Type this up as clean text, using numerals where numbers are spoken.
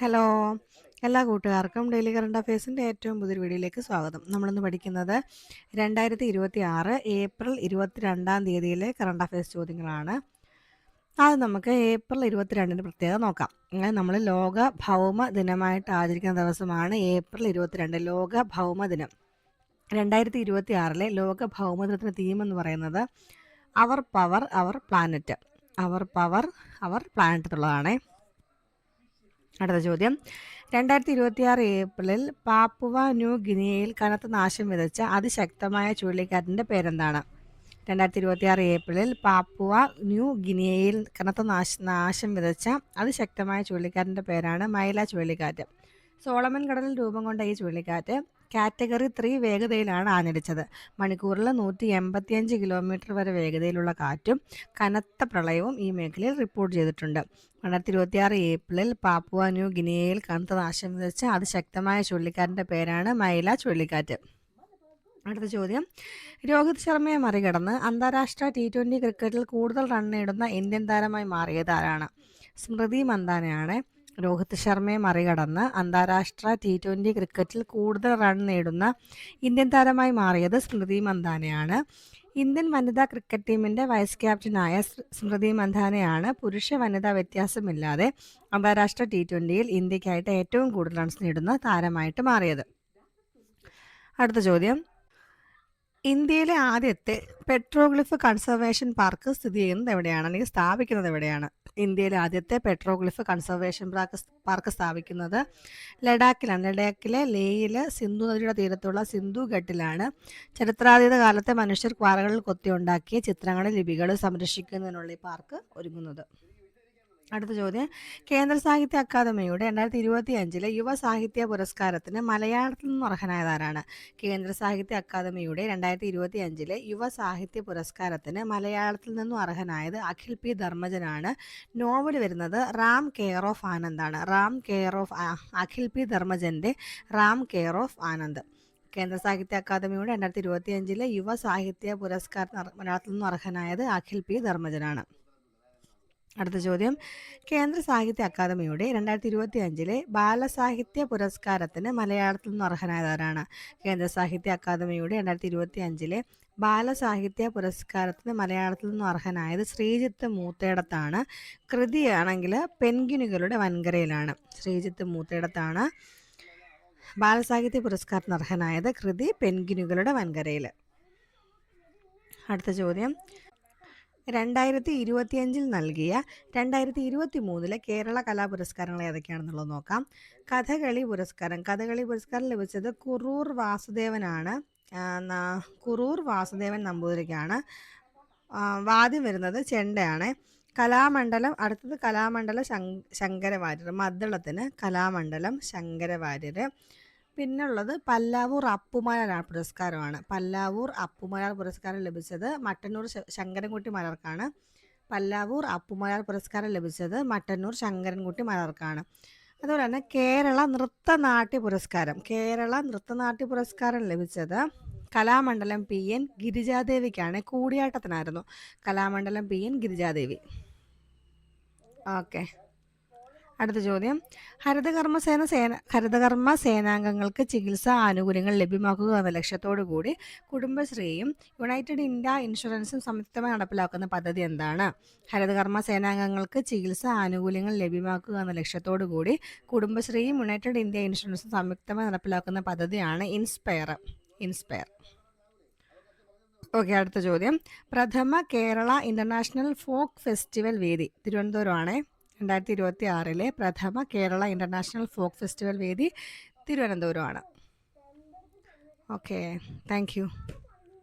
Hello! എല്ലാ കൂട്ടുകാർക്കും daily current അഫയേഴ്സിൻ്റെ ഏറ്റവും പുതിയൊരു വീഡിയോയിലേക്ക് സ്വാഗതം. നമ്മളിന്ന് പഠിക്കുന്നത് 2026 ഏപ്രിൽ 22-ാം തീയതിയിലെ കറണ്ട് അഫയേഴ്സ് ചോദ്യങ്ങളാണ്. ആദ്യം നമുക്ക് ഏപ്രിൽ 22-ന് പ്രത്യേകത നോക്കാം. നമ്മൾ ലോക ഭൗമ ദിനമായിട്ട് ആചരിക്കുന്ന ദിവസമാണ് ഏപ്രിൽ 22, ലോക ഭൗമ ദിനം. 2026-ലെ ലോക ഭൗമ ദിനത്തിൻ്റെ തീം എന്ന് പറയുന്നത് our power our planet. Our power our planet എന്നുള്ളതാണേ. അടുത്ത ചോദ്യം, 2026 ഏപ്രിലിൽ പാപ്പുവ ന്യൂ ഗിനിയയിൽ കനത്ത നാശം വിതച്ച അതിശക്തമായ ചുഴലിക്കാറ്റിൻ്റെ പേരെന്താണ്? 2026 ഏപ്രിലിൽ പാപ്പുവ ന്യൂ ഗിനിയയിൽ കനത്ത നാശം വിതച്ച അതിശക്തമായ ചുഴലിക്കാറ്റിൻ്റെ പേരാണ് മൈല ചുഴലിക്കാറ്റ്. സോളമൻ കടലിൽ രൂപം കൊണ്ട ഈ ചുഴലിക്കാറ്റ് കാറ്റഗറി 3 വേഗതയിലാണ് ആഞ്ഞടിച്ചത്. മണിക്കൂറിൽ 185 കിലോമീറ്റർ വരെ വേഗതയിലുള്ള കാറ്റും കനത്ത പ്രളയവും ഈ മേഖലയിൽ റിപ്പോർട്ട് ചെയ്തിട്ടുണ്ട്. 2026 ഏപ്രിലിൽ പാപ്പുവ ന്യൂ ഗിനിയയിൽ കനത്ത നാശം വിതച്ച അതിശക്തമായ ചുഴലിക്കാറ്റിൻ്റെ പേരാണ് മൈല ചുഴലിക്കാറ്റ്. അടുത്ത ചോദ്യം, രോഹിത് ശർമ്മയെ മറികടന്ന് അന്താരാഷ്ട്ര T20 ക്രിക്കറ്റിൽ കൂടുതൽ റൺ നേടുന്ന ഇന്ത്യൻ താരമായി മാറിയത് ആരാണ്? സ്മൃതി മന്ദാനയാണ്. രോഹിത് ശർമ്മയെ മറികടന്ന് അന്താരാഷ്ട്ര T20 ക്രിക്കറ്റിൽ കൂടുതൽ റൺ നേടുന്ന ഇന്ത്യൻ താരമായി മാറിയത് സ്മൃതി മന്ദാനയാണ്. ഇന്ത്യൻ വനിതാ ക്രിക്കറ്റ് ടീമിൻ്റെ വൈസ് ക്യാപ്റ്റനായ സ്മൃതി മന്ദാനയാണ് പുരുഷ വനിതാ വ്യത്യാസമില്ലാതെ അന്താരാഷ്ട്ര T20യിൽ ഇന്ത്യക്കായിട്ട് ഏറ്റവും കൂടുതൽ റൺസ് നേടുന്ന താരമായിട്ട് മാറിയത്. അടുത്ത ചോദ്യം, ഇന്ത്യയിലെ ആദ്യത്തെ പെട്രോഗ്ലിഫ് കൺസർവേഷൻ പാർക്ക് സ്ഥിതി ചെയ്യുന്നത് എവിടെയാണ്, അല്ലെങ്കിൽ സ്ഥാപിക്കുന്നത് എവിടെയാണ്? ഇന്ത്യയിലെ ആദ്യത്തെ പെട്രോഗ്ലിഫ് കൺസർവേഷൻ പാർക്ക് സ്ഥാപിക്കുന്നത് ലഡാക്കിലാണ്. ലഡാക്കിലെ ലേയിൽ സിന്ധു നദിയുടെ തീരത്തുള്ള സിന്ധു ഘട്ടിലാണ്. ചരിത്രാതീത കാലത്തെ മനുഷ്യർ പാറകളിൽ കൊത്തിയുണ്ടാക്കിയ ചിത്രങ്ങളും ലിപികളും സംരക്ഷിക്കുന്നതിനുള്ള ഈ പാർക്ക് ഒരുങ്ങുന്നത്. അടുത്ത ചോദ്യം, കേന്ദ്ര സാഹിത്യ അക്കാദമിയുടെ 2025 യുവ സാഹിത്യ പുരസ്കാരത്തിന് മലയാളത്തിൽ നിന്നും അർഹനായതാരാണ്? കേന്ദ്ര സാഹിത്യ അക്കാദമിയുടെ 2025 യുവ സാഹിത്യ പുരസ്കാരത്തിന് മലയാളത്തിൽ നിന്നും അർഹനായത് അഖിൽ പി ധർമ്മജനാണ്. നോവൽ വരുന്നത് റാം കെയർ ഓഫ് ആനന്ദാണ്. അഖിൽ പി ധർമ്മജൻ്റെ റാം കെയർ ഓഫ് ആനന്ദ്. കേന്ദ്ര സാഹിത്യ അക്കാദമിയുടെ 2025 യുവ സാഹിത്യ പുരസ്കാരത്തിന് മലയാളത്തിൽ നിന്നും അർഹനായത് അഖിൽ പി ധർമ്മജനാണ്. അടുത്ത ചോദ്യം, കേന്ദ്ര സാഹിത്യ അക്കാദമിയുടെ 2025 ബാലസാഹിത്യ പുരസ്കാരത്തിന് മലയാളത്തിൽ നിന്നും അർഹനായതാരാണ്? കേന്ദ്ര സാഹിത്യ അക്കാദമിയുടെ 2025 ബാലസാഹിത്യ പുരസ്കാരത്തിന് മലയാളത്തിൽ നിന്നും അർഹനായത് ശ്രീജിത്ത് മൂത്തേടത്താണ്. കൃതിയാണെങ്കിൽ പെൻഗ്വിനുകളുടെ വൻകരയിലാണ്. ശ്രീജിത്ത് മൂത്തേടത്താണ് ബാലസാഹിത്യ പുരസ്കാരത്തിന് അർഹനായത്. കൃതി പെൻഗ്വിനുകളുടെ വൻകരയിൽ. അടുത്ത ചോദ്യം, 2025 നൽകിയ 2023 കേരള കലാപുരസ്കാരങ്ങൾ ഏതൊക്കെയാണെന്നുള്ളത് നോക്കാം. കഥകളി പുരസ്കാരം ലഭിച്ചത് കുറൂർ വാസുദേവൻ നമ്പൂതിരിക്കാണ്. വാദ്യം വരുന്നത് ചെണ്ടയാണ്. കലാമണ്ഡലം ശങ്കരവാര്യർ. മദ്ദളത്തിന് കലാമണ്ഡലം ശങ്കരവാര്യർ. പിന്നുള്ളത് പല്ലാവൂർ അപ്പുമലർ പുരസ്കാരമാണ്. പല്ലാവൂർ അപ്പുമലർ പുരസ്കാരം ലഭിച്ചത് മട്ടന്നൂർ ശങ്കരൻകുട്ടി മലർക്കാണ്. പല്ലാവൂർ അപ്പുമലർ പുരസ്കാരം ലഭിച്ചത് മട്ടന്നൂർ ശങ്കരൻകുട്ടി മലർക്കാണ്. അതുപോലെ തന്നെ കേരള നൃത്തനാട്യ പുരസ്കാരം ലഭിച്ചത് കലാമണ്ഡലം PN ഗിരിജാദേവിക്കാണ്. കൂടിയാട്ടത്തിനായിരുന്നു. കലാമണ്ഡലം PN ഗിരിജാദേവി. ഓക്കെ. അടുത്ത ചോദ്യം, ഹരിതകർമ്മ സേനാംഗങ്ങൾക്ക് ചികിത്സാ ആനുകൂല്യങ്ങൾ ലഭ്യമാക്കുക എന്ന ലക്ഷ്യത്തോടു കൂടി കുടുംബശ്രീയും യുണൈറ്റഡ് ഇന്ത്യ ഇൻഷുറൻസും സംയുക്തമായി നടപ്പിലാക്കുന്ന പദ്ധതി എന്താണ്? ഹരിതകർമ്മ സേനാംഗങ്ങൾക്ക് ചികിത്സാ ആനുകൂല്യങ്ങൾ ലഭ്യമാക്കുക എന്ന ലക്ഷ്യത്തോടു കൂടി കുടുംബശ്രീയും യുണൈറ്റഡ് ഇന്ത്യ ഇൻഷുറൻസും സംയുക്തമായി നടപ്പിലാക്കുന്ന പദ്ധതിയാണ് ഇൻസ്പയർ. ഓക്കെ. അടുത്ത ചോദ്യം, പ്രഥമ കേരള ഇന്റർനാഷണൽ ഫോക്ക് ഫെസ്റ്റിവൽ വേദി തിരുവനന്തപുരമാണ്. 2026 പ്രഥമ കേരള ഇന്റർനാഷണൽ ഫോക്ക് ഫെസ്റ്റിവൽ വേദി തിരുവനന്തപുരമാണ്. Okay, thank you.